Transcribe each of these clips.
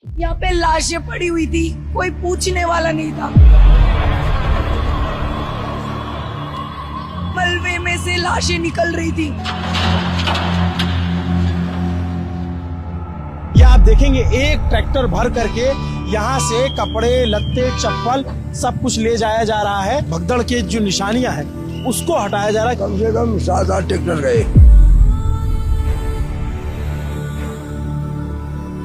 यहाँ पे लाशें पड़ी हुई थी, कोई पूछने वाला नहीं था। मलबे में से लाशें निकल रही थी। ये आप देखेंगे एक ट्रैक्टर भर करके यहाँ से कपड़े, लत्ते, चप्पल सब कुछ ले जाया जा रहा है। भगदड़ के जो निशानियां हैं उसको हटाया जा रहा है। कम से कम 7-8 ट्रैक्टर गए।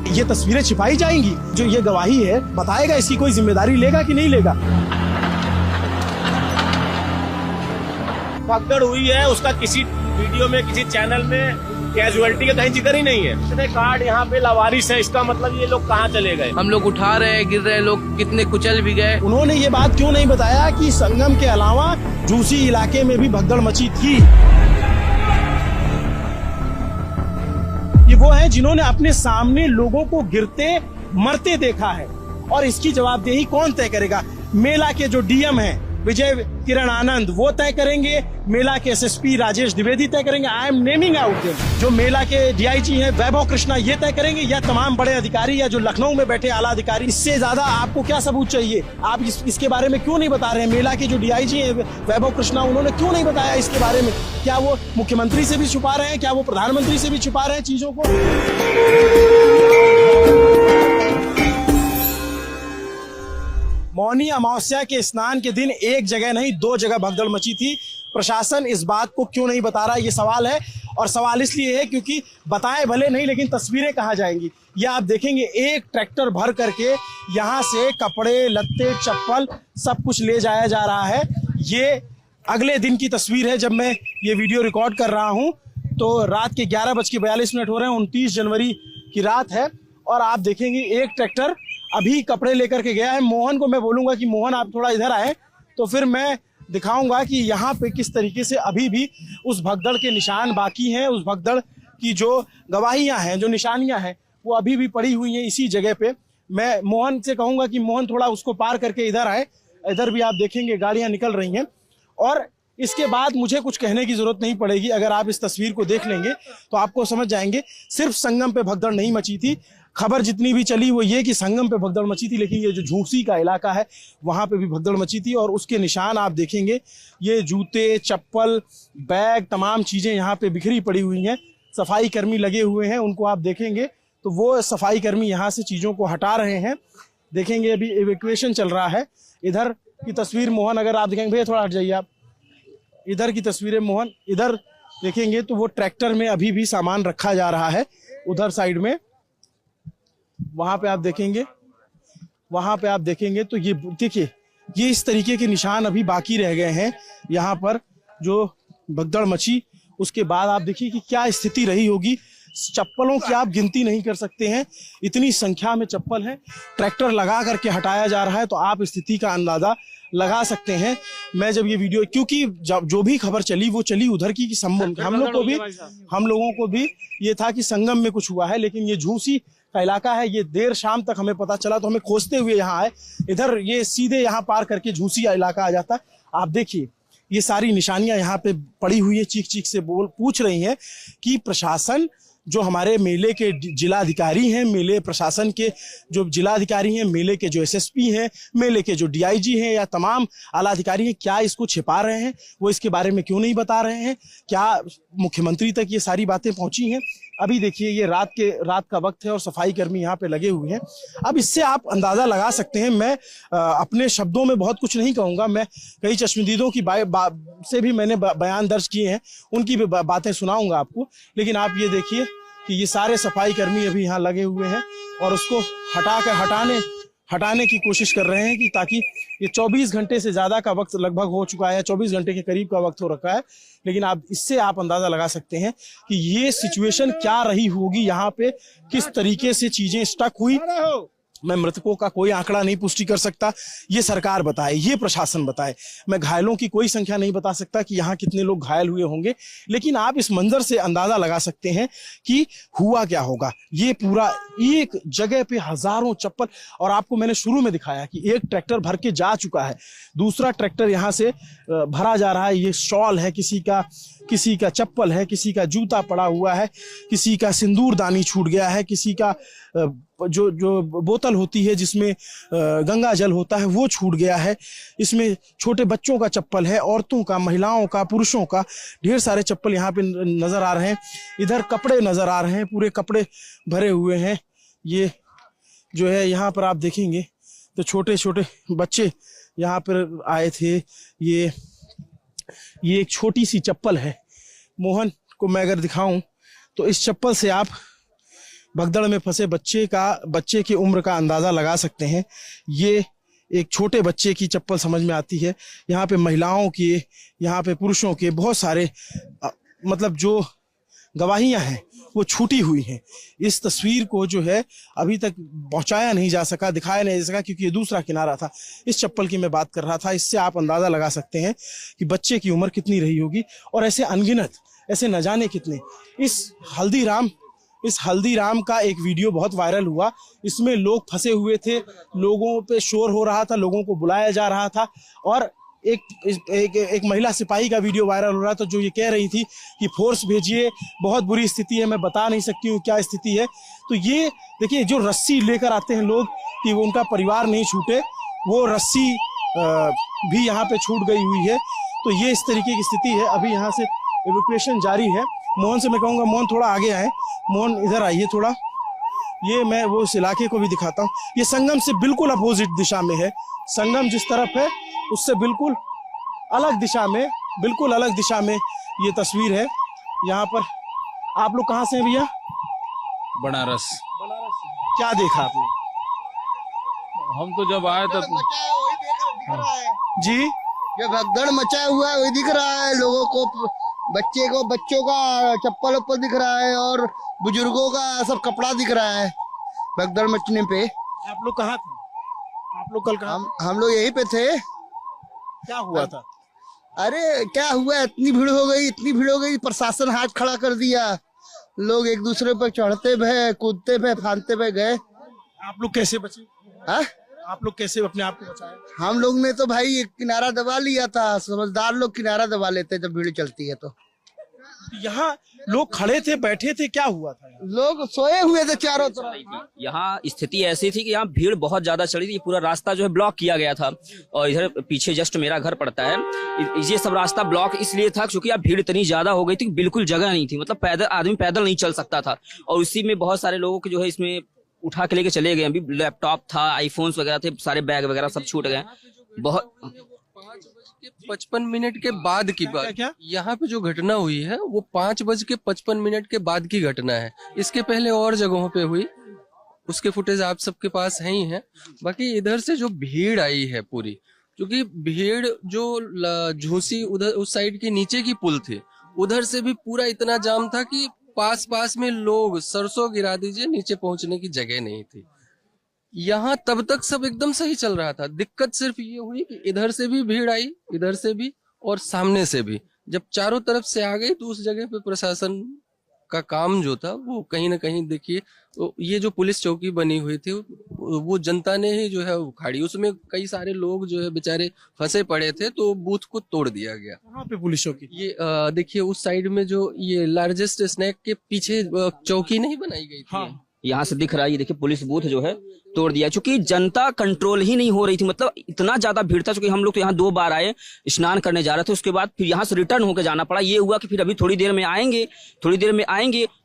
ये तस्वीरें छिपाई जाएंगी, जो ये गवाही है बताएगा, इसकी कोई जिम्मेदारी लेगा कि नहीं लेगा। भगदड़ हुई है, उसका किसी वीडियो में, किसी चैनल में कैजुअलिटी का कहीं जिक्र ही नहीं है। इतने कार्ड यहाँ पे लावारिस है, इसका मतलब ये लोग कहाँ चले गए। हम लोग उठा रहे हैं, गिर रहे हैं, लोग कितने कुचल भी गए। उन्होंने ये बात क्यों नहीं बताया कि संगम के अलावा झूसी इलाके में भी भगदड़ मची थी। ये वो है जिन्होंने अपने सामने लोगों को गिरते मरते देखा है, और इसकी जवाबदेही कौन तय करेगा? मेला के जो डीएम हैं विजय किरण आनंद वो तय करेंगे, मेला के एसएसपी राजेश द्विवेदी तय करेंगे। I am naming out them. जो मेला के डीआईजी हैं वैभव कृष्णा ये तय करेंगे, या तमाम बड़े अधिकारी, या जो लखनऊ में बैठे आला अधिकारी। इससे ज्यादा आपको क्या सबूत चाहिए? आप इसके बारे में क्यों नहीं बता रहे हैं? मेला के जो डीआईजी हैं वैभव कृष्णा, उन्होंने क्यों नहीं बताया इसके बारे में? क्या वो मुख्यमंत्री से भी छुपा रहे हैं? क्या वो प्रधानमंत्री से भी छुपा रहे हैं चीजों को? मौनी अमावस्या के स्नान के दिन एक जगह नहीं 2 जगह भगदड़ मची थी। प्रशासन इस बात को क्यों नहीं बता रहा, ये सवाल है। और सवाल इसलिए है क्योंकि बताए भले नहीं, लेकिन तस्वीरें कहाँ जाएंगी? ये आप देखेंगे एक ट्रैक्टर भर करके यहाँ से कपड़े, लत्ते, चप्पल सब कुछ ले जाया जा रहा है। ये अगले दिन की तस्वीर है जब मैं ये वीडियो रिकॉर्ड कर रहा हूँ। तो रात के 11:42 हो रहे हैं, 29 जनवरी की रात है। और आप देखेंगे एक ट्रैक्टर अभी कपड़े लेकर के गया है। मोहन को मैं बोलूंगा कि मोहन आप थोड़ा इधर आए, तो फिर मैं दिखाऊंगा कि यहाँ पे किस तरीके से अभी भी उस भगदड़ के निशान बाकी हैं। उस भगदड़ की जो गवाहियां हैं, जो निशानियां हैं, वो अभी भी पड़ी हुई हैं इसी जगह पे। मैं मोहन से कहूंगा कि मोहन थोड़ा उसको पार करके इधर आए। इधर भी आप देखेंगे गाड़ियां निकल रही हैं, और इसके बाद मुझे कुछ कहने की जरूरत नहीं पड़ेगी। अगर आप इस तस्वीर को देख लेंगे तो आपको समझ जाएंगे सिर्फ संगम पे भगदड़ नहीं मची थी। खबर जितनी भी चली वो ये कि संगम पे भगदड़ मची थी, लेकिन ये जो झूसी का इलाका है वहां पे भी भगदड़ मची थी। और उसके निशान आप देखेंगे, ये जूते, चप्पल, बैग, तमाम चीजें यहाँ पे बिखरी पड़ी हुई हैं। सफाई कर्मी लगे हुए हैं, उनको आप देखेंगे तो वो सफाई कर्मी यहाँ से चीजों को हटा रहे हैं। देखेंगे अभी इवैक्यूएशन चल रहा है। इधर की तस्वीर मोहन अगर आप देखेंगे, भैया थोड़ा हट जाइए आप, इधर की तस्वीरें मोहन, इधर देखेंगे तो वो ट्रैक्टर में अभी भी सामान रखा जा रहा है। उधर साइड में वहां पे आप देखेंगे, वहां पे आप देखेंगे तो ये देखिए, ये इस तरीके के निशान अभी बाकी रह गए हैं यहाँ पर जो भगदड़ मची। उसके बाद आप देखिए कि क्या स्थिति रही होगी। चप्पलों की आप गिनती नहीं कर सकते हैं, इतनी संख्या में चप्पल है। ट्रैक्टर लगा करके हटाया जा रहा है, तो आप स्थिति का अंदाजा लगा सकते हैं। मैं जब ये वीडियो, क्योंकि जो भी खबर चली वो चली उधर की कि हम लोगों को भी ये था कि संगम में कुछ हुआ है, लेकिन ये झूसी का इलाका है। ये देर शाम तक हमें पता चला, तो हमें खोजते हुए यहाँ आए। इधर ये सीधे यहाँ पार करके झूसी इलाका आ जाता। आप देखिए ये सारी निशानियां यहाँ पे पड़ी हुई है। चीख चीख से पूछ रही हैं कि प्रशासन, जो हमारे मेले के जिलाधिकारी हैं, मेले प्रशासन के जो जिलाधिकारी हैं, मेले के जो एसएसपी हैं, मेले के जो डीआईजी हैं, या तमाम आला अधिकारी हैं, क्या इसको छिपा रहे हैं? वो इसके बारे में क्यों नहीं बता रहे हैं? क्या मुख्यमंत्री तक ये सारी बातें पहुंची हैं? अभी देखिए ये रात का वक्त है और सफाई कर्मी यहाँ पे लगे हुए हैं। अब इससे आप अंदाजा लगा सकते हैं। मैं अपने शब्दों में बहुत कुछ नहीं कहूँगा। मैं कई चश्मदीदों की से भी मैंने बयान दर्ज किए हैं, उनकी भी बातें सुनाऊंगा आपको। लेकिन आप ये देखिए कि ये सारे सफाई कर्मी अभी यहाँ लगे हुए हैं और उसको हटाने की कोशिश कर रहे हैं, कि ताकि ये 24 घंटे से ज्यादा का वक्त लगभग हो चुका है, 24 घंटे के करीब का वक्त हो रखा है। लेकिन आप इससे आप अंदाजा लगा सकते हैं कि ये सिचुएशन क्या रही होगी यहाँ पे, किस तरीके से चीजें स्टक हुई। मैं मृतकों का कोई आंकड़ा नहीं पुष्टि कर सकता, ये सरकार बताए, ये प्रशासन बताए। मैं घायलों की कोई संख्या नहीं बता सकता कि यहाँ कितने लोग घायल हुए होंगे, लेकिन आप इस मंजर से अंदाजा लगा सकते हैं कि हुआ क्या होगा। ये पूरा एक जगह पे हजारों चप्पल, और आपको मैंने शुरू में दिखाया कि एक ट्रैक्टर भर के जा चुका है, दूसरा ट्रैक्टर यहाँ से भरा जा रहा है। ये शॉल है, किसी का चप्पल है, किसी का जूता पड़ा हुआ है, किसी का सिंदूरदानी छूट गया है, किसी का जो जो बोतल होती है जिसमें गंगा जल होता है वो छूट गया है। इसमें छोटे बच्चों का चप्पल है, औरतों का, महिलाओं का, पुरुषों का, ढेर सारे चप्पल यहाँ पे नजर आ रहे हैं। इधर कपड़े नजर आ रहे हैं, पूरे कपड़े भरे हुए हैं। ये जो है यहाँ पर आप देखेंगे तो छोटे छोटे बच्चे यहाँ पर आए थे। ये एक छोटी सी चप्पल है। मोहन को मैं अगर दिखाऊं तो इस चप्पल से आप भगदड़ में फंसे बच्चे की उम्र का अंदाजा लगा सकते हैं। ये एक छोटे बच्चे की चप्पल समझ में आती है। यहाँ पे महिलाओं के, यहाँ पे पुरुषों के बहुत सारे मतलब जो गवाहियां हैं वो छूटी हुई हैं। इस तस्वीर को जो है अभी तक पहुंचाया नहीं जा सका, दिखाया नहीं जा सका, क्योंकि ये दूसरा किनारा था। इस चप्पल की मैं बात कर रहा था। इससे आप अंदाजा लगा सकते हैं कि बच्चे की उम्र कितनी रही होगी। और ऐसे अनगिनत, ऐसे न जाने कितने। इस हल्दीराम का एक वीडियो बहुत वायरल हुआ। इसमें लोग फंसे हुए थे, लोगों पे शोर हो रहा था, लोगों को बुलाया जा रहा था। और एक महिला सिपाही का वीडियो वायरल हो रहा था जो ये कह रही थी कि फोर्स भेजिए, बहुत बुरी स्थिति है, मैं बता नहीं सकती हूँ क्या स्थिति है। तो ये देखिए, जो रस्सी लेकर आते हैं लोग कि वो उनका परिवार नहीं छूटे, वो रस्सी भी यहाँ पे छूट गई हुई है। तो ये इस तरीके की स्थिति है। अभी यहाँ से एवैक्यूएशन जारी है। मोहन से मैं कहूँगा, मोहन थोड़ा आगे आए। मोहन इधर आइए थोड़ा। ये मैं वो इस इलाके को भी दिखाता हूँ। ये संगम से बिल्कुल अपोजिट दिशा में है। संगम जिस तरफ है उससे बिल्कुल अलग दिशा में ये तस्वीर है। यहाँ पर आप लोग कहाँ से हैं भैया? बनारस। क्या देखा आपने? हम तो जब आए तो जी, ये भगदड़ मचा हुआ है वही दिख रहा है लोगों को। बच्चों का चप्पल उप्पल दिख रहा है और बुजुर्गों का सब कपड़ा दिख रहा है भगदड़ मचने पे। आप लोग कहाँ थे? आप लोग कल कहाँ? हम लोग यहीं पे थे। क्या हुआ था? अरे क्या हुआ, इतनी भीड़ हो गई, प्रशासन हाथ खड़ा कर दिया। लोग एक दूसरे पर चढ़ते भय, कूदते भय, फांदते भय गए। आप लोग कैसे बचे? हाँ, आप लोग कैसे अपने आप को बचाए? हम लोग ने तो भाई एक किनारा दबा लिया था। समझदार लोग किनारा दबा लेते जब भीड़ चलती है। तो यहाँ लोग खड़े थे, बैठे थे, क्या हुआ था? लोग सोए हुए थे चारों तरफ। यहाँ स्थिति ऐसी थी कि यहाँ भीड़ बहुत ज्यादा चली थी। पूरा रास्ता जो है ब्लॉक किया गया था। और इधर पीछे जस्ट मेरा घर पड़ता है। ये सब रास्ता ब्लॉक इसलिए था क्योंकि यहाँ भीड़ इतनी ज्यादा हो गई थी, बिल्कुल जगह नहीं थी। मतलब आदमी पैदल नहीं चल सकता था। और उसी में बहुत सारे लोगों के जो है इसमें उठा के लेके चले गए। अभी लैपटॉप था, आईफोन्स वगैरह थे, सारे बैग वगैरह सब छूट गए। बहुत 5:55 के बाद की बात। क्या? यहाँ पे जो घटना हुई है वो 5:55 के बाद की घटना है। इसके पहले और जगहों पे हुई, उसके फुटेज आप सबके पास है ही है। बाकी इधर से जो भीड़ आई है पूरी, क्योंकि भीड़ जो झूसी उधर उस साइड के नीचे की पुल थी, उधर से भी पूरा इतना जाम था कि पास में लोग सरसों गिरा दीजिए, नीचे पहुंचने की जगह नहीं थी। यहाँ तब तक सब एकदम सही चल रहा था। दिक्कत सिर्फ ये हुई कि इधर से भी भीड़ आई, इधर से भी और सामने से भी। जब चारों तरफ से आ गई तो उस जगह पे प्रशासन का काम जो था वो कहीं ना कहीं देखिए, तो ये जो पुलिस चौकी बनी हुई थी वो जनता ने ही जो है उखाड़ी। उसमें कई सारे लोग जो है बेचारे फंसे पड़े थे, तो बूथ को तोड़ दिया गया। कहाँ पे पुलिस चौकी? ये देखिए उस साइड में जो ये लार्जेस्ट स्नैक के पीछे चौकी नहीं बनाई गई थी। हाँ। यहाँ से दिख रहा है, ये देखिए पुलिस बूथ जो है तोड़ दिया, क्योंकि जनता कंट्रोल ही नहीं हो रही थी। मतलब इतना ज्यादा भीड़ था। क्योंकि हम लोग तो यहाँ 2 बार आए, स्नान करने जा रहे थे, उसके बाद फिर यहाँ से रिटर्न होकर जाना पड़ा। ये हुआ कि फिर अभी थोड़ी देर में आएंगे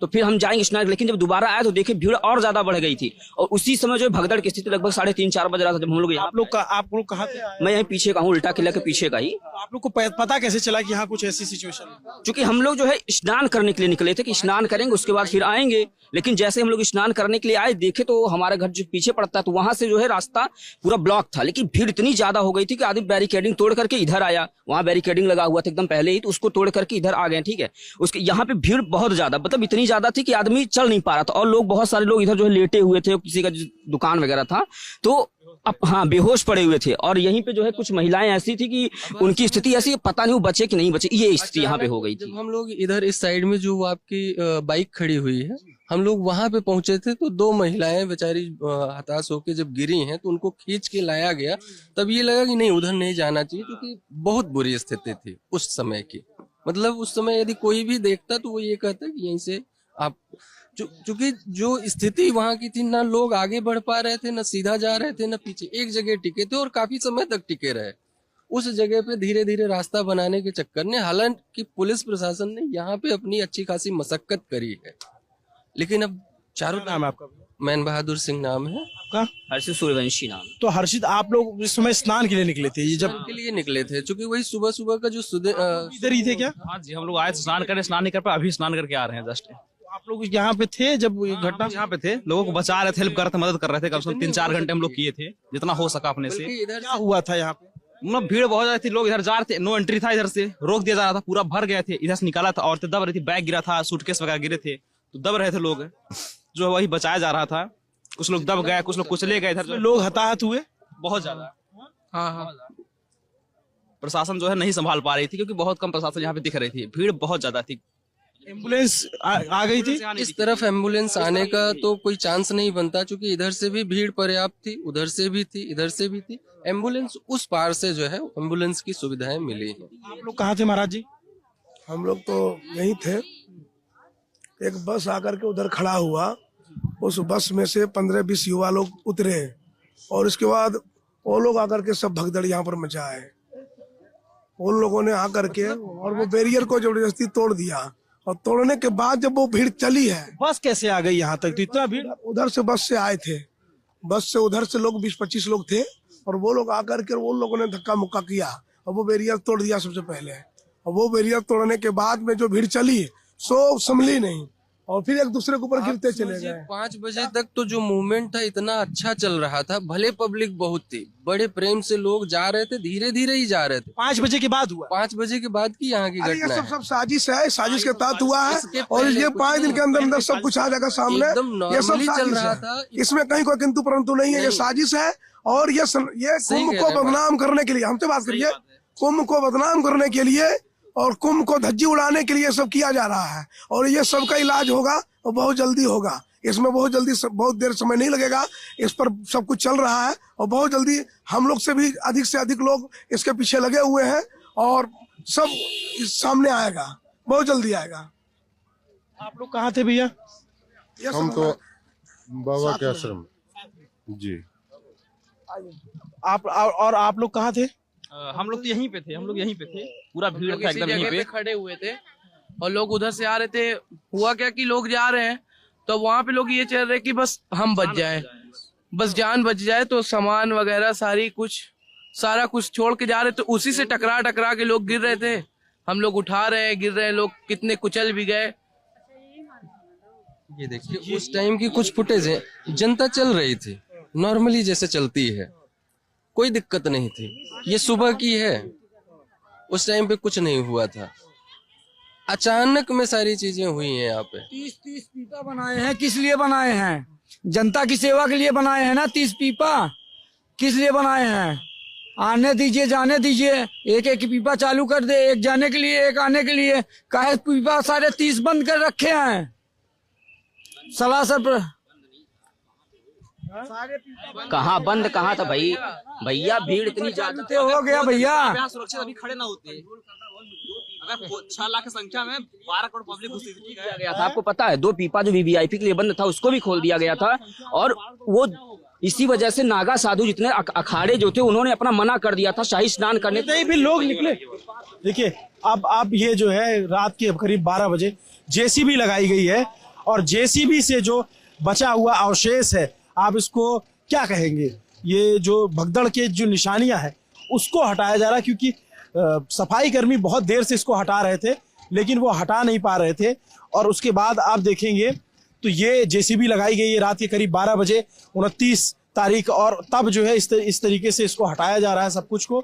तो फिर हम जाएंगे स्नान। लेकिन जब दोबारा आए तो देखिए भीड़ और ज्यादा बढ़ गई थी। और उसी समय जो भगदड़ की स्थिति लगभग 3:30-4 बज रहा था जब हम लोग। आप लोग कहाँ थे? मैं यहीं पीछे का हूँ, उल्टा किला के पीछे का ही। आप लोग को पता कैसे चला कि यहाँ कुछ ऐसी सिचुएशन है? क्योंकि हम लोग जो है स्नान करने के लिए निकले थे कि स्नान करेंगे उसके बाद फिर आएंगे। लेकिन जैसे हम लोग स्नान करने के लिए आए, देखे तो हमारा घर जो पीछे पड़ता है, तो वहां से जो है रास्ता पूरा ब्लॉक था। लेकिन भीड़ इतनी ज्यादा हो गई थी कि आदमी बैरिकेडिंग तोड़ करके इधर आया। वहां बैरिकेडिंग लगा हुआ था एकदम पहले ही, तो उसको तोड़ करके इधर आ गए। ठीक है, उसके यहाँ पे भीड़ बहुत ज्यादा, मतलब इतनी ज्यादा थी कि आदमी चल नहीं पा रहा था। और लोग, बहुत सारे लोग इधर जो है लेटे हुए थे, किसी का दुकान वगैरह था तो अब हाँ बेहोश पड़े हुए थे। और यहीं पे जो है कुछ महिलाएं ऐसी थी कि उनकी स्थिति ऐसी, पता नहीं वो बचे कि नहीं बचे, ये स्थिति यहाँ पे हो गई थी। जब हम लोग इधर इस साइड में जो आपकी बाइक खड़ी हुई है, हम लोग वहां पे पहुंचे थे तो 2 महिलाएं बेचारी हताश होकर जब गिरी हैं तो उनको खींच के लाया गया। तब ये लगा कि नहीं, उधर नहीं जाना चाहिए, क्योंकि बहुत बुरी स्थिति थी उस समय की। मतलब उस समय यदि कोई भी देखता तो वो ये कहता कि यहीं से आप, क्योंकि जो स्थिति वहां की थी, ना लोग आगे बढ़ पा रहे थे, ना सीधा जा रहे थे, ना पीछे, एक जगह टिके थे और काफी समय तक टिके रहे। उस जगह पे धीरे धीरे रास्ता बनाने के चक्कर में, हालांकि पुलिस प्रशासन ने यहाँ पे अपनी अच्छी खासी मशक्कत करी है, लेकिन अब चारों नाम है आपका? मैन बहादुर सिंह नाम है। आपका? हर्षित सूर्यवंशी नाम। तो हर्षित, आप लोग इस समय स्नान के लिए निकले थे? ये जब के लिए निकले थे, क्योंकि वही सुबह सुबह का जो इधर ही थे क्या? हाँ जी, हम लोग आए थे स्नान करने, स्नान नहीं कर पाए, अभी स्नान करके आ रहे हैं जस्ट। आप लोग यहाँ पे थे जब ये घटना? यहाँ पे थे, लोगों को बचा रहे थे, हेल्प कर रहे थे, मदद कर रहे थे। कम से कम 3-4 घंटे हम लोग किए थे, जितना हो सका अपने से। इधर क्या हुआ था यहाँ पे? मतलब भीड़ बहुत ज्यादा थी, लोग इधर जा रहे थे, नो एंट्री था, इधर से रोक दिया जा रहा था, पूरा भर गए थे। इधर से निकाला था, औरतें दब रही थी, बैग गिरा था, सूटकेस वगैरह गिरे थे, तो दब रहे थे लोग, जो वही बचाया जा रहा था। कुछ लोग दब गए, कुछ लोग कुचले गए, इधर लोग हताहत हुए बहुत ज्यादा। हाँ। प्रशासन जो है नहीं संभाल पा रही थी, क्योंकि बहुत कम प्रशासन यहाँ पे दिख रही थी, भीड़ बहुत ज्यादा थी। एम्बुलेंस आ गई थी? इस तरफ एम्बुलेंस आने का तो कोई चांस नहीं बनता, क्योंकि इधर से भी भीड़ पर्याप्त थी, उधर से भी थी, इधर से भी थी। एम्बुलेंस उस पार से जो है एम्बुलेंस की सुविधाएं मिली हैं। आप लोग कहाँ थे महाराज जी? हम लोग तो यहीं थे। एक बस आकर के उधर खड़ा हुआ, उस बस में से 15-20 युवा लोग उतरे और इसके बाद वो लोग आकर के सब भगदड़ यहाँ पर मचाए। उन लोगों ने आकर के और वो बैरियर को जबरदस्ती तोड़ दिया, और तोड़ने के बाद जब वो भीड़ चली है। बस कैसे आ गई यहाँ तक? तो इतना भीड़? उधर से बस से आए थे, बस से उधर से लोग 20-25 लोग थे, और वो लोग आकर के उन लोगों ने धक्का मुक्का किया और वो बैरियर तोड़ दिया सबसे पहले। और वो बैरियर तोड़ने के बाद में जो भीड़ चली सो संभली नहीं, और फिर एक दूसरे के ऊपर गिरते चले गए। 5 बजे तक तो जो मूवमेंट था इतना अच्छा चल रहा था, भले पब्लिक बहुत थी, बड़े प्रेम से लोग जा रहे थे, धीरे धीरे ही जा रहे थे। 5 बजे के बाद हुआ? 5 बजे के बाद की यहाँ की अरे घटना ये है। सब साजिश है, साजिश के तहत हुआ है, इसके और पहले ये कुछ 5 दिन के अंदर अंदर सब नहीं। कुछ आ जाएगा सामने। एकदम ये सब नॉर्मली चल साजिश रहा है, था। इसमें कहीं कोई किंतु परंतु नहीं है, ये साजिश है। और ये सही कुंभ कह को रहे हैं बदनाम करने के लिए, हमसे बात करिए, कुंभ को बदनाम करने के लिए और कुंभ को धज्जी उड़ाने के लिए सब किया जा रहा है। और ये सबका इलाज होगा और बहुत जल्दी होगा, इसमें बहुत जल्दी, बहुत देर समय नहीं लगेगा। इस पर सब कुछ चल रहा है और बहुत जल्दी हम लोग से भी अधिक लोग इसके पीछे लगे हुए हैं, और सब सामने आएगा, बहुत जल्दी आएगा। आप लोग कहाँ थे भैया? हम तो बाबा के आश्रम जी। और आप लोग कहाँ थे? हम लोग तो यहीं पे थे, पूरा भीड़ था एकदम यहीं पे। खड़े हुए थे और लोग उधर से आ रहे थे। हुआ क्या कि लोग जा रहे हैं तो वहां पे लोग ये चल रहे कि बस हम बच जाए, बस जान बच जाए, तो सामान वगैरह सारा कुछ छोड़ के जा रहे, तो उसी से टकरा के लोग गिर रहे थे। हम लोग उठा रहे हैं, गिर रहे हैं, लोग कितने कुचल भी गए। ये देखिए उस टाइम की कुछ फुटेज है, जनता चल रही थी नॉर्मली जैसे चलती है, कोई दिक्कत नहीं थी। ये सुबह की है, उस टाइम पे कुछ नहीं हुआ था, अचानक में सारी चीजें हुई हैं यहाँ पे। 30 पीपा बनाए हैं, किस लिए बनाए हैं? जनता की सेवा के लिए बनाए हैं ना। 30 पीपा किस लिए बनाए हैं? आने दीजिए, जाने दीजिए, एक पीपा चालू कर दे, एक जाने के लिए, एक आने के लिए। काहे पीपा सारे 30 बंद कर रखे हैं? सलासर कहाँ बंद कहाँ था भाई? भैया भीड़ इतनी ज्यादा हो गया भैया। सुरक्षित अभी खड़े ना होते। अगर 6 लाख की संख्या में 12 करोड़ पब्लिक घुस गया था। आपको पता है 2 पीपा जो वीवीआईपी के लिए बंद था उसको भी खोल दिया गया था, और वो इसी वजह से नागा साधु जितने अखाड़े जो थे उन्होंने अपना मना कर दिया था शाही स्नान करने से। भी लोग निकले। देखिए अब ये जो है रात के करीब 12 बजे जेसीबी लगाई गई है, और जेसीबी से जो बचा हुआ अवशेष है, आप इसको क्या कहेंगे, ये जो भगदड़ के जो निशानियां हैं उसको हटाया जा रहा है, क्योंकि सफाई कर्मी बहुत देर से इसको हटा रहे थे लेकिन वो हटा नहीं पा रहे थे। और उसके बाद आप देखेंगे तो ये जेसीबी लगाई गई है रात के करीब 12 बजे 29 तारीख, और तब जो है इस तरीके से इसको हटाया जा रहा है सब कुछ को।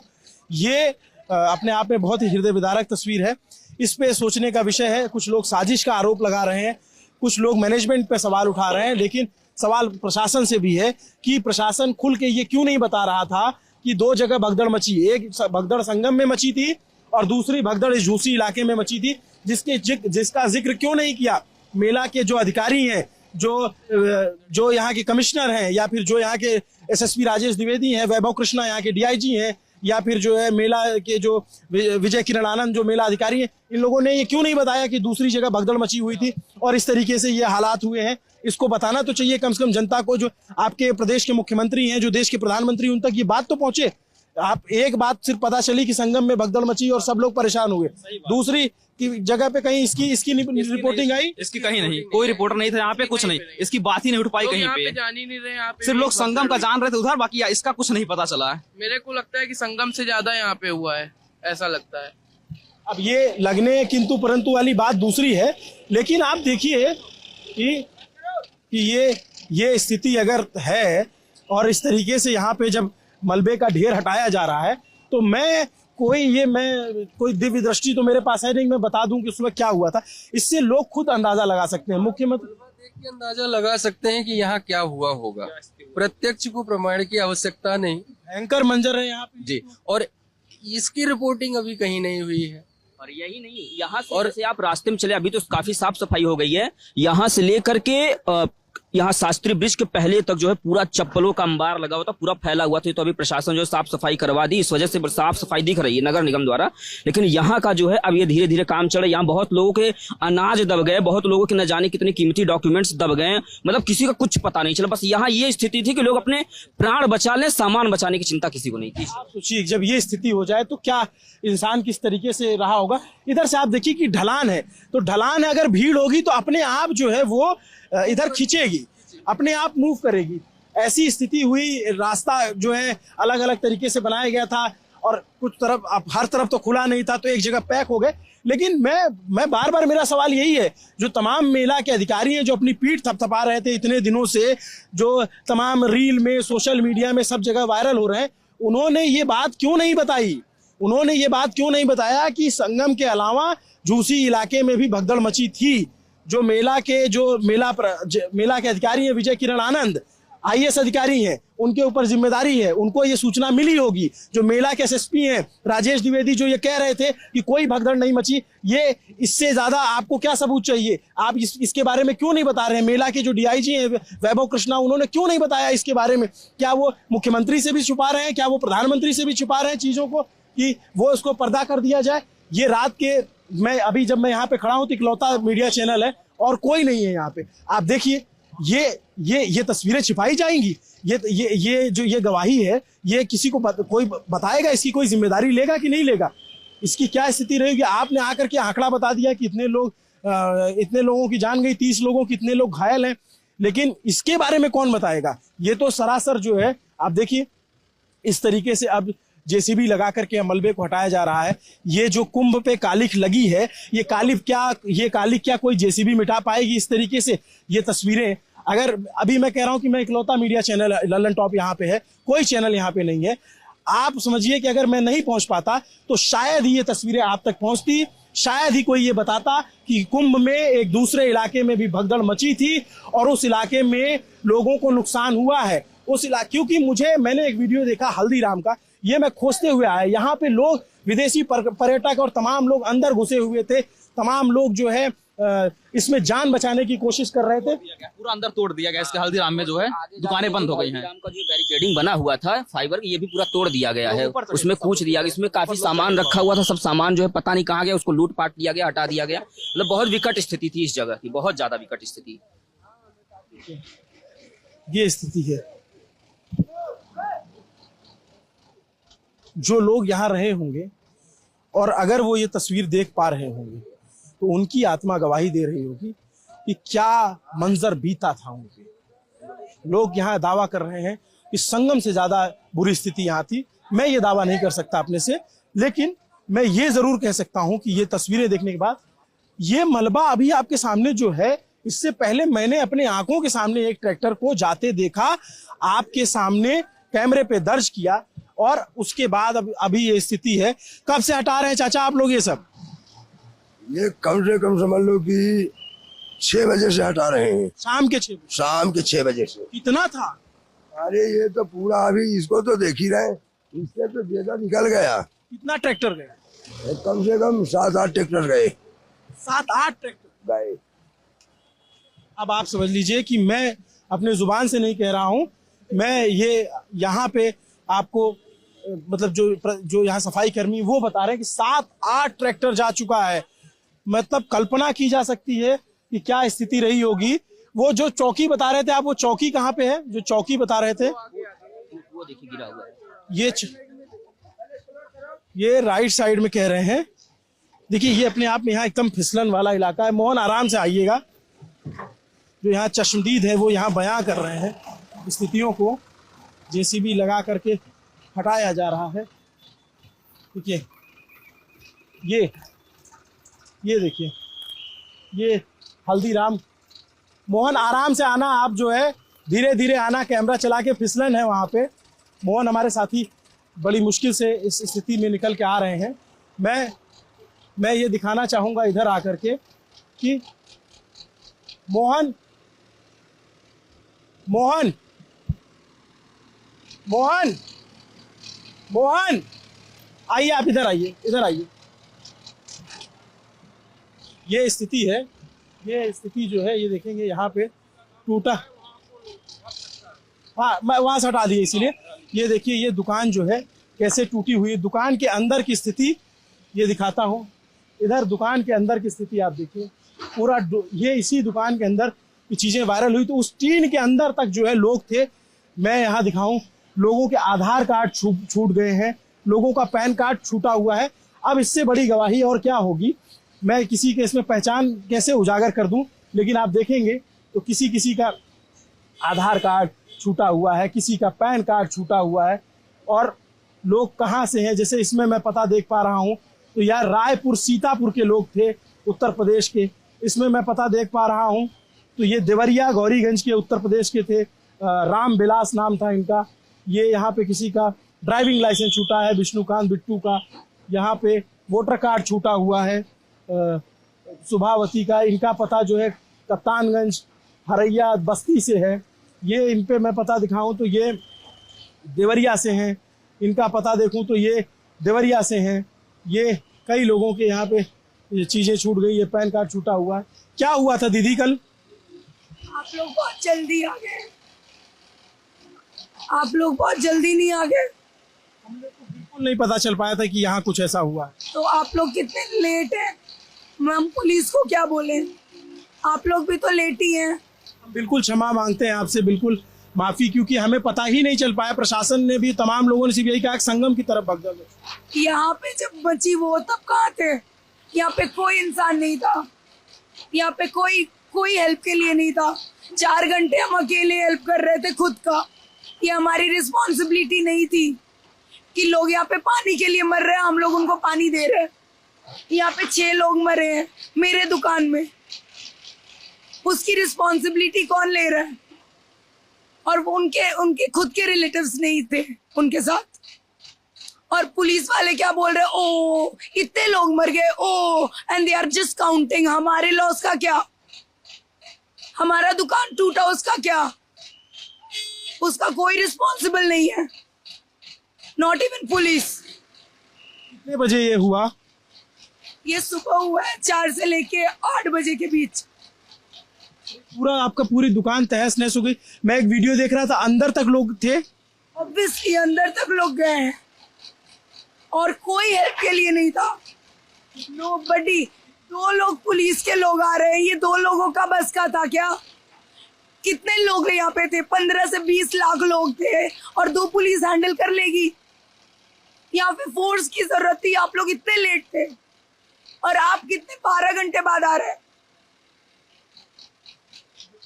ये अपने आप में बहुत ही हृदय विदारक तस्वीर है। इस पे सोचने का विषय है। कुछ लोग साजिश का आरोप लगा रहे हैं, कुछ लोग मैनेजमेंट पे सवाल उठा रहे हैं, लेकिन सवाल प्रशासन से भी है कि प्रशासन खुल के ये क्यों नहीं बता रहा था कि 2 जगह भगदड़ मची, एक भगदड़ संगम में मची थी और दूसरी भगदड़ इस झूसी इलाके में मची थी, जिसका जिक्र क्यों नहीं किया मेला के जो अधिकारी हैं, जो यहाँ के कमिश्नर हैं, या फिर जो यहाँ के एसएसपी राजेश द्विवेदी हैं, वैभव कृष्णा यहाँ के डीआईजी हैं, या फिर जो है मेला के जो विजय किरण आनंद जो मेला अधिकारी हैं, इन लोगों ने ये क्यों नहीं बताया कि दूसरी जगह भगदड़ मची हुई थी और इस तरीके से ये हालात हुए हैं। इसको बताना तो चाहिए कम से कम जनता को, जो आपके प्रदेश के मुख्यमंत्री हैं, जो देश के प्रधानमंत्री, उन तक ये बात तो पहुंचे। आप एक बात सिर्फ पता चली कि संगम में भगदड़ मची और सब लोग परेशान हुए, दूसरी की जगह पे कहीं इसकी रिपोर्टिंग आई? इसकी कहीं नहीं, कोई रिपोर्टर नहीं था यहाँ पे, कुछ नहीं, इसकी बात ही नहीं उठ पाई कहीं पे। जान ही नहीं रहे यहाँ पे, सिर्फ लोग संगम का जान रहे थे उधर, बाकी इसका कुछ नहीं पता चला है। मेरे को लगता है कि संगम से ज्यादा यहाँ पे हुआ है, ऐसा लगता है। अब ये लगने किंतु परंतु वाली बात दूसरी है, लेकिन आप देखिए कि ये स्थिति अगर है और इस तरीके से यहाँ पे जब मलबे का ढेर हटाया जा रहा है, तो मैं कोई दिव्य दृष्टि तो मेरे पास है नहीं, मैं बता दूं कि उसमें क्या हुआ था। इससे लोग खुद अंदाजा लगा सकते हैं, मुख्यमंत्री देख के अंदाजा लगा सकते हैं कि यहाँ क्या हुआ होगा। प्रत्यक्ष को प्रमाण की आवश्यकता नहीं, भयंकर मंजर है यहाँ पे जी। और इसकी रिपोर्टिंग अभी कहीं नहीं हुई है। और यही नहीं, यहाँ से और आप रास्ते में चले, अभी तो काफी साफ सफाई हो गई है। यहाँ से लेकर के यहाँ शास्त्री ब्रिज के पहले तक जो है पूरा चप्पलों का अंबार लगा हुआ था, पूरा फैला हुआ था। तो अभी प्रशासन जो है साफ सफाई करवा दी, इस वजह से साफ सफाई दिख रही है नगर निगम द्वारा। लेकिन यहाँ का जो है अब ये धीरे धीरे काम चल रहा है। यहाँ बहुत लोगों के अनाज दब गए, बहुत लोगों के न जाने कितने कीमती डॉक्यूमेंट्स दब गए, मतलब किसी का कुछ पता नहीं चला। बस यहाँ ये स्थिति थी कि लोग अपने प्राण बचा लें, सामान बचाने की चिंता किसी को नहीं थी। आप सोचिए जब ये स्थिति हो जाए तो क्या इंसान किस तरीके से रहा होगा। इधर से आप देखिए कि ढलान है, तो ढलान है, अगर भीड़ होगी तो अपने आप जो है वो इधर खींचेगी, अपने आप मूव करेगी। ऐसी स्थिति हुई, रास्ता जो है अलग अलग तरीके से बनाया गया था और कुछ तरफ, अब हर तरफ तो खुला नहीं था, तो एक जगह पैक हो गए। लेकिन मैं बार बार, मेरा सवाल यही है, जो तमाम मेला के अधिकारी हैं, जो अपनी पीठ थपथपा रहे थे इतने दिनों से, जो तमाम रील में, सोशल मीडिया में सब जगह वायरल हो रहे हैं, उन्होंने ये बात क्यों नहीं बताई? उन्होंने ये बात क्यों नहीं बताया कि संगम के अलावा झूसी इलाके में भी भगदड़ मची थी? जो मेला के अधिकारी हैं, विजय किरण आनंद IAS अधिकारी हैं, उनके ऊपर जिम्मेदारी है, उनको ये सूचना मिली होगी। जो मेला के SSP हैं राजेश द्विवेदी, जो ये कह रहे थे कि कोई भगदड़ नहीं मची, ये इससे ज्यादा आपको क्या सबूत चाहिए? आप इसके बारे में क्यों नहीं बता रहे हैं? मेला के जो DIG हैं वैभव कृष्णा, उन्होंने क्यों नहीं बताया इसके बारे में? क्या वो मुख्यमंत्री से भी छुपा रहे हैं? क्या वो प्रधानमंत्री से भी छुपा रहे हैं चीजों को, कि वो उसको पर्दा कर दिया जाए? ये रात के, जब मैं यहाँ पे खड़ा हूँ तो इकलौता मीडिया चैनल है और कोई नहीं है यहाँ पे। आप देखिए ये तस्वीरें छिपाई जाएंगी, ये गवाही है, ये किसी को कोई बताएगा, इसकी कोई जिम्मेदारी लेगा कि नहीं लेगा? इसकी क्या स्थिति रहेगी? आपने आकर के आंकड़ा बता दिया कि इतने लोगों की जान गई, 30 लोगों की, इतने लोग घायल हैं, लेकिन इसके बारे में कौन बताएगा? ये तो सरासर जो है, आप देखिए इस तरीके से अब JCB लगा करके मलबे को हटाया जा रहा है। ये जो कुंभ पे कालिख लगी है, ये कालिख क्या कोई JCB मिटा पाएगी? इस तरीके से ये तस्वीरें, अगर अभी मैं कह रहा हूं कि मैं इकलौता मीडिया चैनल लल्लन टॉप यहाँ पे है, कोई चैनल यहाँ पे नहीं है, आप समझिए कि अगर मैं नहीं पहुंच पाता तो शायद ही ये तस्वीरें आप तक पहुंचती, शायद ही कोई ये बताता कि कुंभ में एक दूसरे इलाके में भी भगदड़ मची थी और उस इलाके में लोगों को नुकसान हुआ है। क्योंकि मैंने एक वीडियो देखा हल्दीराम का, ये मैं खोजते हुए आया, यहाँ पे लोग, विदेशी पर्यटक और तमाम लोग अंदर घुसे हुए थे, तमाम लोग जो है इसमें जान बचाने की कोशिश कर रहे थे। पूरा अंदर तोड़ दिया गया इसके हल्दीराम में, जो है दुकानें बंद हो गई हैं। का जो बैरिकेडिंग बना हुआ था फाइबर, ये भी पूरा तोड़ दिया गया है, उसमें कूच दिया गया। इसमें काफी सामान रखा हुआ था, सब सामान जो है पता नहीं कहाँ गया, उसको लूट पाट किया गया, हटा दिया गया। मतलब बहुत विकट स्थिति थी इस जगह की, बहुत ज्यादा विकट स्थिति। ये स्थिति है। जो लोग यहाँ रहे होंगे और अगर वो ये तस्वीर देख पा रहे होंगे तो उनकी आत्मा गवाही दे रही होगी कि क्या मंजर बीता था उनके। लोग यहाँ दावा कर रहे हैं कि संगम से ज्यादा बुरी स्थिति यहाँ थी। मैं ये दावा नहीं कर सकता अपने से, लेकिन मैं ये जरूर कह सकता हूं कि ये तस्वीरें देखने के बाद, ये मलबा अभी आपके सामने जो है, इससे पहले मैंने अपने आंखों के सामने एक ट्रैक्टर को जाते देखा, आपके सामने कैमरे पे दर्ज किया, और उसके बाद अभी ये स्थिति है। कब से हटा रहे हैं चाचा आप लोग ये सब? ये कम से कम समझ लो कि 6 बजे से हटा रहे हैं। शाम के 6 बजे से। कितना था? अरे ये तो पूरा, अभी इसको तो देख ही रहे, इससे तो ज्यादा निकल गया। कितना ट्रैक्टर गए? कम से कम 7-8 ट्रैक्टर गए। 7-8 ट्रैक्टर गए। अब आप समझ लीजिए कि मैं अपने जुबान से नहीं कह रहा हूं, मैं ये यहाँ पे आपको मतलब जो यहाँ सफाई कर्मी वो बता रहे हैं कि 7-8 ट्रैक्टर जा चुका है। मतलब कल्पना की जा सकती है कि क्या स्थिति रही होगी। वो जो चौकी बता रहे थे आप, वो चौकी कहाँ पे है जो चौकी बता रहे थे? वो देखिए गिरा हुआ है। ये राइट साइड में कह रहे हैं। देखिए ये अपने आप में यहाँ एकदम फिसलन वाला इलाका है। मोहन आराम से आइएगा। जो यहाँ चश्मदीद है वो यहाँ बयां कर रहे हैं स्थितियों को। जेसीबी लगा करके हटाया जा रहा है। देखिए ये देखिए ये हल्दीराम। मोहन आराम से आना, आप जो है धीरे धीरे आना, कैमरा चला के। फिसलन है वहाँ पे। मोहन हमारे साथी बड़ी मुश्किल से इस स्थिति में निकल के आ रहे हैं। मैं ये दिखाना चाहूँगा इधर आकर के कि मोहन आइए, आप इधर आइए। ये स्थिति है। ये स्थिति जो है ये देखेंगे यहाँ पे टूटा। हाँ, मैं वहाँ से हटा दिए इसीलिए। ये देखिए ये दुकान जो है कैसे टूटी हुई है। दुकान के अंदर की स्थिति ये दिखाता हूँ। इधर दुकान के अंदर की स्थिति आप देखिए पूरा। ये इसी दुकान के अंदर ये चीज़ें वायरल हुई तो उस टीन के अंदर तक जो है लोग थे। मैं यहाँ दिखाऊं, लोगों के आधार कार्ड छूट गए हैं, लोगों का पैन कार्ड छूटा हुआ है। अब इससे बड़ी गवाही और क्या होगी। मैं किसी के इसमें पहचान कैसे उजागर कर दूं, लेकिन आप देखेंगे तो किसी का आधार कार्ड छूटा हुआ है, किसी का पैन कार्ड छूटा हुआ है। और लोग कहाँ से हैं, जैसे इसमें मैं पता देख पा रहा हूँ तो यार रायपुर सीतापुर के लोग थे, उत्तर प्रदेश के। इसमें मैं पता देख पा रहा हूँ तो ये देवरिया गौरीगंज के उत्तर प्रदेश के थे। राम बिलास नाम था इनका। ये यहाँ पे किसी का ड्राइविंग लाइसेंस छूटा है, विष्णुकांत बिट्टू का। यहाँ पे वोटर कार्ड छूटा हुआ है सुभावती का। इनका पता जो है कप्तानगंज हरैया बस्ती से है। ये इन पे मैं पता दिखाऊं तो ये देवरिया से हैं। इनका पता देखूं तो ये देवरिया से हैं। ये कई लोगों के यहाँ पे ये चीज़ें छूट गई। ये पैन कार्ड छूटा हुआ है। क्या हुआ था दीदी कल? आप लोग बहुत जल्दी आ गए। आप लोग बहुत जल्दी नहीं आ गए। हमने तो बिल्कुल नहीं पता चल पाया था कि यहाँ कुछ ऐसा हुआ। तो आप लोग कितने लेट हैं। हम पुलिस को क्या बोले, आप लोग भी तो लेट ही हैं। बिल्कुल क्षमा मांगते हैं आपसे, बिल्कुल माफी, क्योंकि हमें पता ही नहीं चल पाया। प्रशासन ने भी, तमाम लोगों ने सिर्फ यही कहा संगम की तरफ भगदड़ है। यहाँ पे जब बची वो तब कहाँ थे? यहाँ पे कोई इंसान नहीं था। यहाँ पे कोई हेल्प के लिए नहीं था। 4 घंटे हम अकेले हेल्प कर रहे थे खुद का। ये हमारी रिस्पॉन्सिबिलिटी नहीं थी कि लोग यहाँ पे पानी के लिए मर रहे हैं, हम लोग उनको पानी दे रहे हैं। यहाँ पे 6 लोग मरे हैं मेरे दुकान में। उसकी रिस्पॉन्सिबिलिटी कौन ले रहा है? और वो उनके खुद के रिलेटिव्स नहीं थे उनके साथ। और पुलिस वाले क्या बोल रहे हैं, ओ इतने लोग मर गए, oh and they are just counting. हमारे लॉस का क्या? हमारा दुकान टूटा उसका क्या? उसका कोई रिस्पॉन्सिबल नहीं है, नॉट इवन पुलिस। कितने बजे ये हुआ? ये सुबह हुआ है 4 से लेके 8 बजे के बीच। पूरा आपका पूरी दुकान तहस नहस हो गई। मैं एक वीडियो देख रहा था, अंदर तक लोग थे। ऑब्वियसली अंदर तक लोग गए हैं और कोई हेल्प के लिए नहीं था। नोबडी। 2 लोग पुलिस के लोग आ रहे हैं, ये 2 लोगों का बस का था क्या? कितने लोग यहाँ पे थे? 15 से 20 लाख लोग थे और 2 पुलिस हैंडल कर लेगी? यहाँ पे फोर्स की जरूरत थी। आप लोग इतने लेट थे और आप कितने 12 घंटे बाद आ रहे हैं।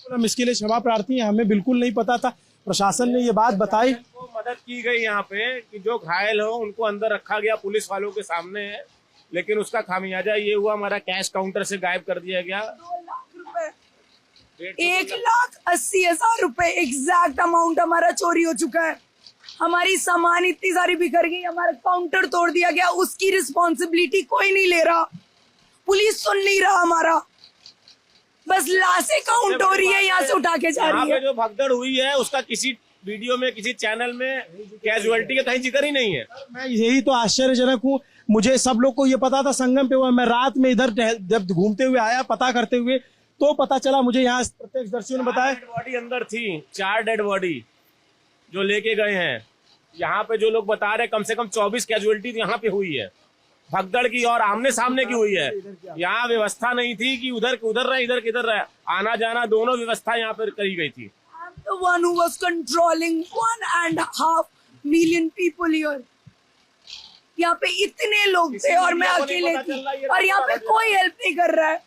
हम इसके लिए क्षमा प्रार्थी हैं। हमें बिल्कुल नहीं पता था। प्रशासन ने ये बात बताई, मदद की गई यहाँ पे कि जो घायल हो उनको अंदर रखा गया पुलिस वालों के सामने है, लेकिन उसका खामियाजा ये हुआ हमारा कैश काउंटर से गायब कर दिया गया। 2 लाख रुपए, 1,80,000 रुपए एग्जैक्ट अमाउंट हमारा चोरी हो चुका है। हमारी सामान इतनी सारी बिखर गई, हमारा काउंटर तोड़ दिया गया। उसकी रिस्पॉन्सिबिलिटी कोई नहीं ले रहा, पुलिस सुन नहीं रहा हमारा। बस लाशें काउंट हो रही है, यहाँ से उठा के जा रही है। जो भगदड़ हुई है उसका किसी वीडियो में, किसी चैनल में कैजुअलिटी का कहीं जिक्र ही नहीं है। मैं यही तो आश्चर्यजनक हूँ। मुझे सब लोग को ये पता था संगम पे हुआ। मैं रात में इधर जब घूमते हुए आया पता करते हुए तो पता चला मुझे, यहाँ प्रत्यक्षदर्शियों ने बताया। 4 डेड बॉडी अंदर थी, 4 डेड बॉडी जो लेके गए हैं। यहाँ पे जो लोग बता रहे कम से कम 24 कैजुअलिटी यहाँ पे हुई है, भगदड़ की और आमने सामने की हुई है। यहाँ व्यवस्था नहीं थी कि उधर रहे इधर किधर रहे, आना जाना दोनों व्यवस्था यहाँ पर करी गई थी। The one who was controlling 1.5 million people here. यहाँ पे इतने लोग थे और मैं अकेले थी और यहाँ पे कोई हेल्प नहीं कर रहा है,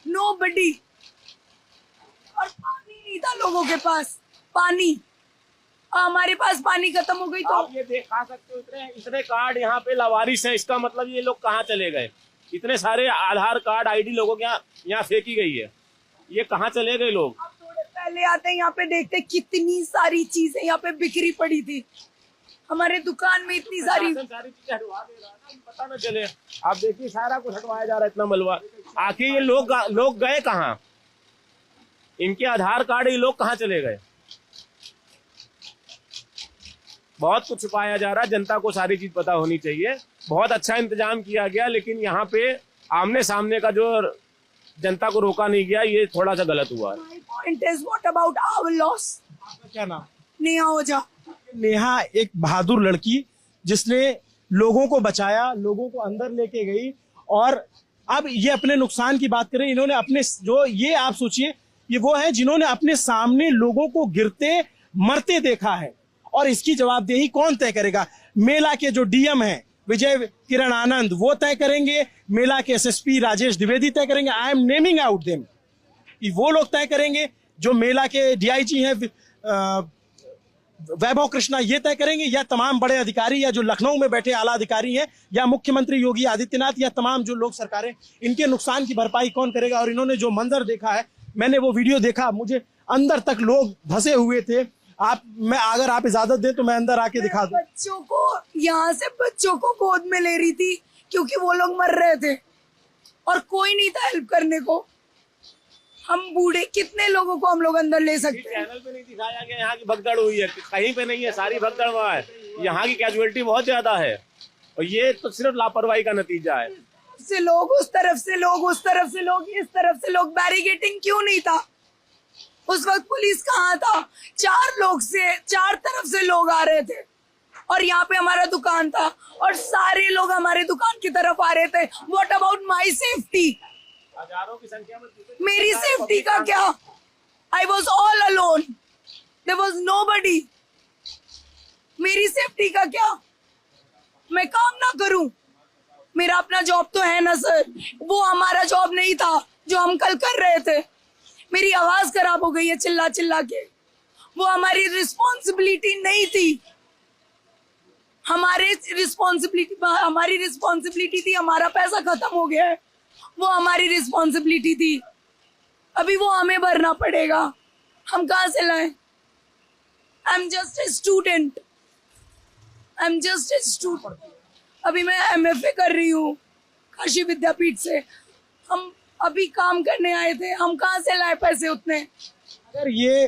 nobody। और पानी नहीं था लोगों के पास, पानी हमारे पास पानी खत्म हो गई तो आप ये देखा सकते हो इतने कार्ड यहाँ पे लावारिस है, इसका मतलब ये लोग कहाँ चले गए? इतने सारे आधार कार्ड आईडी लोगों के यहाँ फेंकी गई है, ये कहाँ चले गए लोग? आप थोड़े पहले आते हैं यहाँ पे देखते कितनी सारी चीजें यहाँ पे बिखरी पड़ी थी, हमारे दुकान में इतनी सारी चीजें हटवा दे रहा है, पता न चले। आप देखिए सारा कुछ हटवाया जा रहा है, इतना मलबा। आखिर ये लोग गए कहाँ? इनके आधार कार्ड ये लोग कहाँ चले गए? बहुत कुछ छुपाया जा रहा है, जनता को सारी चीज पता होनी चाहिए। बहुत अच्छा इंतजाम किया गया, लेकिन यहाँ पे आमने सामने का जो जनता को रोका नहीं गया, ये थोड़ा सा गलत हुआ है। My point is, what about our loss? क्या नाम? नेहा ओझा। नेहा एक बहादुर लड़की जिसने लोगों को बचाया, लोगों को अंदर लेके गई, और अब ये अपने नुकसान की बात करें, इन्होंने अपने जो ये आप सोचिए, ये वो है जिन्होंने अपने सामने लोगों को गिरते मरते देखा है, और इसकी जवाबदेही कौन तय करेगा? मेला के जो डीएम हैं विजय किरण आनंद, वो तय करेंगे, मेला के एसएसपी राजेश द्विवेदी तय करेंगे, I am naming out them, वो लोग तय करेंगे, जो मेला के डीआईजी हैं वैभव कृष्णा, ये तय करेंगे, या तमाम बड़े अधिकारी, या जो लखनऊ में बैठे आला अधिकारी हैं, या मुख्यमंत्री योगी आदित्यनाथ, या तमाम जो लोग सरकारें, इनके नुकसान की भरपाई कौन करेगा? और इन्होंने जो मंजर देखा है, मैंने वो वीडियो देखा, मुझे अंदर तक लोग धंसे हुए थे। अगर आप इजाजत दें तो मैं अंदर आके दिखा दूं। बच्चों को यहाँ से बच्चों को गोद में ले रही थी क्योंकि वो लोग मर रहे थे और कोई नहीं था हेल्प करने को। हम बूढ़े कितने लोगों को हम लोग अंदर ले सकते हैं? चैनल पे नहीं दिखाया गया यहाँ की भगदड़ हुई है, कहीं पे नहीं है, सारी भगदड़ वहाँ है। यहाँ की कैजुअलिटी बहुत ज्यादा है और ये तो सिर्फ लापरवाही का नतीजा है। से लोग उस तरफ से लोग, उस तरफ से लोग, इस तरफ से लोग, बैरिकेटिंग क्यों नहीं था? उस वक्त पुलिस कहाँ था? चार तरफ से लोग आ रहे थे और यहाँ पे हमारा दुकान था और सारे लोग हमारे दुकान की तरफ आ रहे थे। What about my safety? हजारों की संख्या में मेरी सेफ्टी का क्या? I was all alone, there was nobody. मेरी सेफ्टी का क्या? मैं काम ना करूं? मेरा अपना जॉब तो है ना सर, वो हमारा जॉब नहीं था जो हम कल कर रहे थे। मेरी आवाज खराब हो गई है चिल्ला चिल्ला के, वो हमारी रिस्पॉन्सिबिलिटी नहीं थी। हमारी रिस्पॉन्सिबिलिटी थी, हमारा पैसा खत्म हो गया है, वो हमारी रिस्पॉन्सिबिलिटी थी, अभी वो हमें भरना पड़ेगा। हम कहाँ से लाएं? I am just a student, अभी मैं MFA कर रही हूँ काशी विद्यापीठ से। हम अभी काम करने आए थे, हम कहाँ से लाए पैसे उतने? अगर ये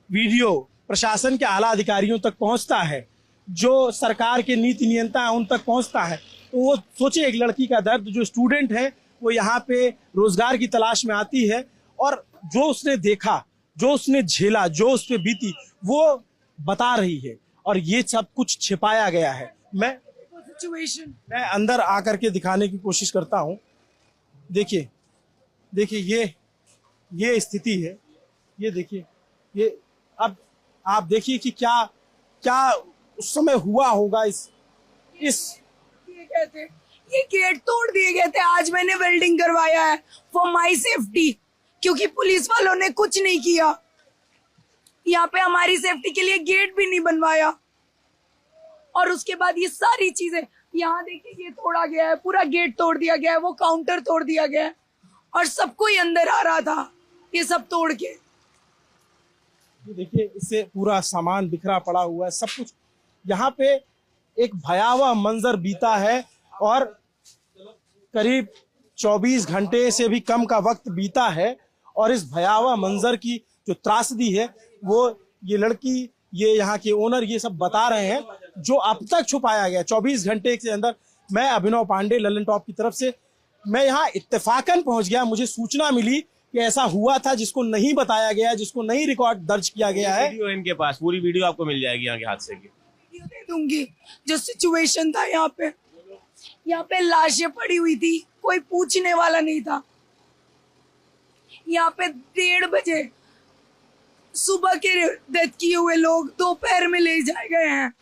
वीडियो प्रशासन के आला अधिकारियों तक पहुंचता है, जो सरकार के नीति नियंता है उन तक पहुंचता है, तो वो सोचे एक लड़की का दर्द, जो स्टूडेंट है वो यहाँ पे रोजगार की तलाश में आती है और जो उसने देखा, जो उसने झेला, जो उस पे बीती, वो बता रही है और ये सब कुछ छिपाया गया है। मैं अंदर आकर के दिखाने की कोशिश करता हूँ। देखिए ये स्थिति है, ये देखिए, ये अब आप देखिए कि क्या उस समय हुआ होगा। ये गेट तोड़ दिए गए थे, आज मैंने वेल्डिंग करवाया है फॉर माई सेफ्टी, क्योंकि पुलिस वालों ने कुछ नहीं किया। यहाँ पे हमारी सेफ्टी के लिए गेट भी नहीं बनवाया और उसके बाद ये सारी चीजें, यहाँ देखिए ये तोड़ा गया है, पूरा गेट तोड़ दिया गया है, वो काउंटर तोड़ दिया गया है और सबको ही अंदर आ रहा था ये सब तोड़ के। देखिए इससे पूरा सामान बिखरा पड़ा हुआ है, सब कुछ। यहाँ पे एक भयावह मंजर बीता है और करीब 24 घंटे से भी कम का वक्त बीता है और इस भयावह मंजर की जो त्रासदी है वो ये लड़की, ये यहाँ के ओनर, ये सब बता रहे हैं, जो अब तक छुपाया गया 24 घंटे के अंदर। मैं अभिनव पांडे ललन टॉप की तरफ से मैं यहाँ इत्तेफाकन पहुंच गया, मुझे सूचना मिली कि ऐसा हुआ था जिसको नहीं बताया गया, जिसको नहीं रिकॉर्ड दर्ज किया गया है। वीडियो इनके पास, पूरी वीडियो आपको मिल जाएगी यहाँ के हादसे की। दूंगी जो सिचुएशन था यहाँ पे लाशें पड़ी हुई थी, कोई पूछने वाला नहीं था। यहाँ पे 1:30 बजे सुबह के डेथ किए हुए लोग दोपहर में ले जाए गए हैं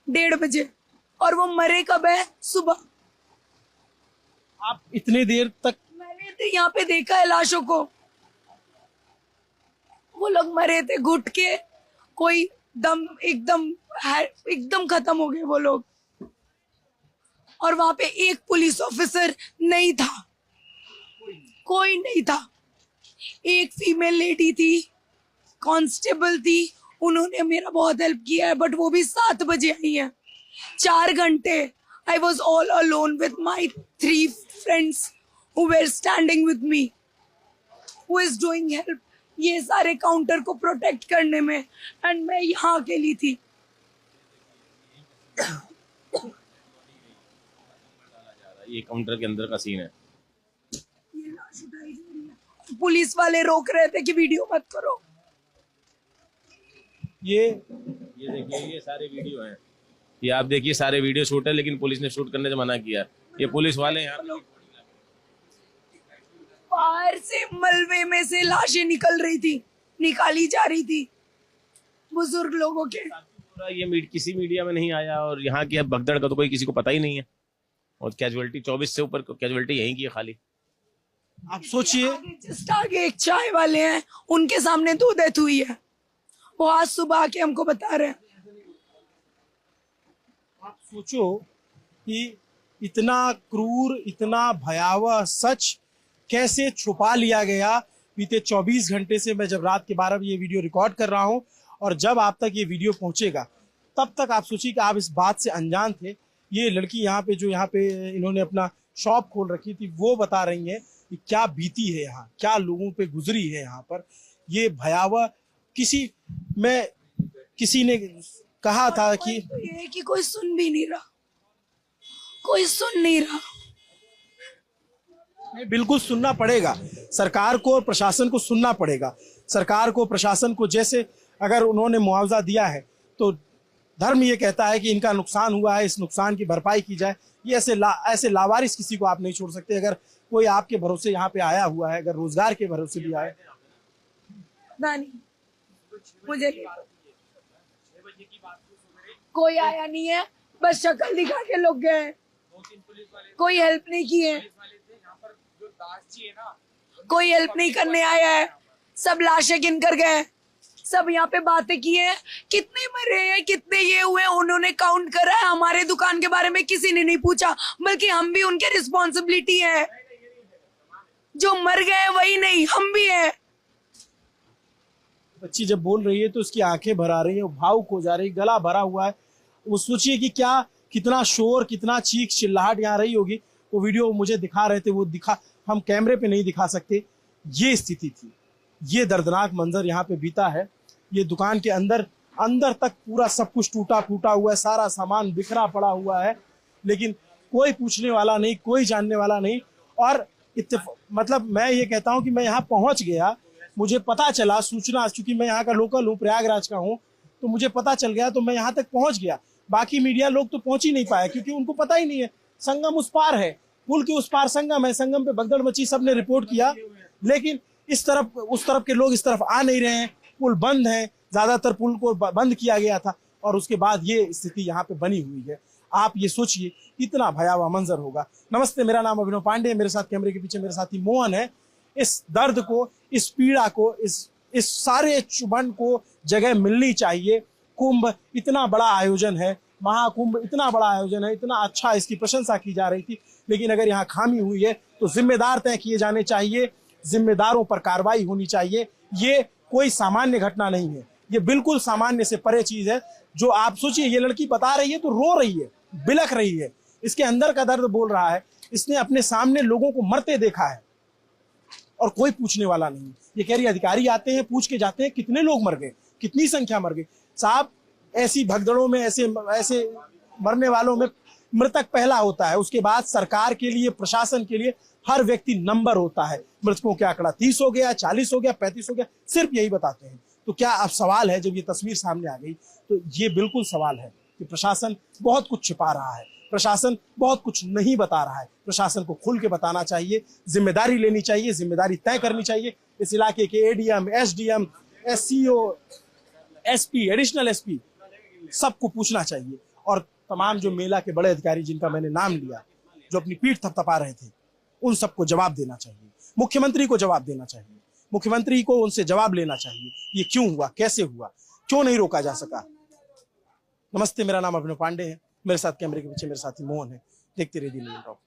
1:30 बजे, और वो मरे कब है? सुबह। आप इतनी देर तक? मैंने तो यहाँ पे देखा है लाशों को, वो लोग मरे थे घुट के, कोई दम एकदम खत्म हो गए वो लोग। और वहां पे एक पुलिस ऑफिसर नहीं था, कोई नहीं था। एक फीमेल लेडी थी, कांस्टेबल थी, उन्होंने मेरा बहुत हेल्प किया है, बट वो भी 7 बजे आई है। 4 घंटे I was all alone with my 3 friends who were standing with me, who is doing help ये सारे काउंटर को प्रोटेक्ट करने में, एंड मैं यहाँ अकेली थी। ये काउंटर के अंदर का सीन है। ये लाश उठाई जा रही है, पुलिस वाले रोक रहे थे कि वीडियो मत करो। ये देखिए, ये सारे वीडियो हैं, ये आप देखिए सारे वीडियो शूट है, लेकिन पुलिस ने शूट करने से मना किया। ये पुलिस वाले यहाँ बाहर से मलबे में से लाशें निकल रही थी, निकाली जा रही थी बुजुर्ग लोगों के। ये किसी मीडिया में नहीं आया, और यहाँ की भगदड़ का तो कोई किसी को पता ही नहीं है। और कैजुअलिटी 24 से ऊपर कैजुअलिटी यहीं की है खाली। आप सोचिए, जस्ट आगे एक चाय वाले हैं, उनके सामने 2 डेथ हुई है, वो आज सुबह आके हमको बता रहे हैं। आप सोचो कि इतना क्रूर, इतना भयावह सच कैसे छुपा लिया गया। बीते 24 घंटे से मैं जब रात के 12 बजे ये वीडियो रिकॉर्ड कर रहा हूं, और जब आप तक ये वीडियो पहुंचेगा तब तक आप सोचिए कि आप इस बात से अनजान थे। ये लड़की यहाँ पे इन्होंने अपना शॉप खोल रखी थी, वो बता रही है कि क्या बीती है यहाँ, क्या लोगों पे गुजरी है यहाँ पर। ये भयावह, किसी ने कहा था कि ये है कि कोई सुन भी नहीं रहा, कोई सुन नहीं रहा। नहीं, बिल्कुल सुनना पड़ेगा सरकार को और प्रशासन को, सुनना पड़ेगा सरकार को, प्रशासन को। जैसे अगर उन्होंने मुआवजा दिया है तो धर्म ये कहता है कि इनका नुकसान हुआ है, इस नुकसान की भरपाई की जाए। ये ऐसे लावारिस किसी को आप नहीं छोड़ सकते। अगर कोई आपके भरोसे यहाँ पे आया हुआ है, अगर रोजगार के भरोसे भी आए, नहीं मुझे कोई आया नहीं है, बस शक्ल दिखा के लोग गए, कोई हेल्प नहीं की है, कोई हेल्प नहीं करने आया है। सब लाशें गिन कर गए, सब यहाँ पे बातें की हैं, कितने मरे हैं, कितने ये हुए, उन्होंने काउंट करा है। हमारे दुकान के बारे में किसी ने नहीं पूछा, बल्कि हम भी उनके रिस्पॉन्सिबिलिटी है। जो मर गए वही नहीं, हम भी है। बच्ची जब बोल रही है तो उसकी आंखें भर आ रही है, वो भावुक हो जा रही है, गला भरा हुआ है। वो सोचिए कि कितना शोर, कितना चीख चिल्लाहट यहाँ रही होगी। वो वीडियो मुझे दिखा रहे थे, वो हम कैमरे पे नहीं दिखा सकते। ये स्थिति थी, ये दर्दनाक मंजर यहाँ पे बीता है। ये दुकान के अंदर तक पूरा सब कुछ टूटा फूटा हुआ है, सारा सामान बिखरा पड़ा हुआ है, लेकिन कोई पूछने वाला नहीं, कोई जानने वाला नहीं। और मतलब मैं ये कहता हूँ कि मैं यहाँ पहुँच गया, मुझे पता चला, सूचना, चूंकि मैं यहाँ का लोकल हूँ, प्रयागराज का हूँ, तो मुझे पता चल गया तो मैं यहाँ तक पहुँच गया। बाकी मीडिया लोग तो पहुँच ही नहीं पाए, क्योंकि उनको पता ही नहीं है। संगम उस पार है, पुल के उस पार संगम है, संगम पे भगदड़ मची, सबने रिपोर्ट किया, लेकिन इस तरफ उस तरफ के लोग इस तरफ आ नहीं रहे हैं। पुल बंद है, ज्यादातर पुल को बंद किया गया था, और उसके बाद ये स्थिति यहाँ पे बनी हुई है। आप ये सोचिए कितना भयावह मंजर होगा। नमस्ते, मेरा नाम अभिनव पांडे, मेरे साथ कैमरे के पीछे मेरे साथी मोहन है। इस दर्द को, इस पीड़ा को, इस सारे चुभन को जगह मिलनी चाहिए। कुंभ इतना बड़ा आयोजन है, महाकुंभ इतना बड़ा आयोजन है, इतना अच्छा, इसकी प्रशंसा की जा रही थी, लेकिन अगर यहाँ खामी हुई है तो जिम्मेदार तय किए जाने चाहिए, जिम्मेदारों पर कार्रवाई होनी चाहिए। ये कोई सामान्य घटना नहीं है, ये बिल्कुल सामान्य से परे चीज है। जो आप सोचिए, ये लड़की बता रही है तो रो रही है, बिलख रही है, इसके अंदर का दर्द बोल रहा है। इसने अपने सामने लोगों को मरते देखा है और कोई पूछने वाला नहीं। ये कह रही अधिकारी आते हैं, पूछ के जाते हैं कितने लोग मर गए, कितनी संख्या मर गई। साहब, ऐसी भगदड़ों में, ऐसे मरने वालों में मृतक पहला होता है, उसके बाद सरकार के लिए, प्रशासन के लिए हर व्यक्ति नंबर होता है। मृतकों का आंकड़ा 30 हो गया, 40 हो गया, 35 हो गया, सिर्फ यही बताते हैं। तो क्या अब सवाल है, जब ये तस्वीर सामने आ गई तो ये बिल्कुल सवाल है कि प्रशासन बहुत कुछ छिपा रहा है, प्रशासन बहुत कुछ नहीं बता रहा है। प्रशासन को खुल के बताना चाहिए, जिम्मेदारी लेनी चाहिए, जिम्मेदारी तय करनी चाहिए। इस इलाके के ADM, SDM, SCO, SP, additional SP सबको पूछना चाहिए। और तमाम जो मेला के बड़े अधिकारी जिनका मैंने नाम लिया, जो अपनी पीठ थपथपा रहे थे, उन सबको जवाब देना चाहिए। मुख्यमंत्री को जवाब देना चाहिए, मुख्यमंत्री को उनसे जवाब लेना चाहिए, ये क्यों हुआ, कैसे हुआ, क्यों नहीं रोका जा सका। नमस्ते, मेरा नाम अभिनव पांडे है, मेरे साथ कैमरे के पीछे मेरे साथी मोहन है। देखते रहिए दिल्ली टॉप।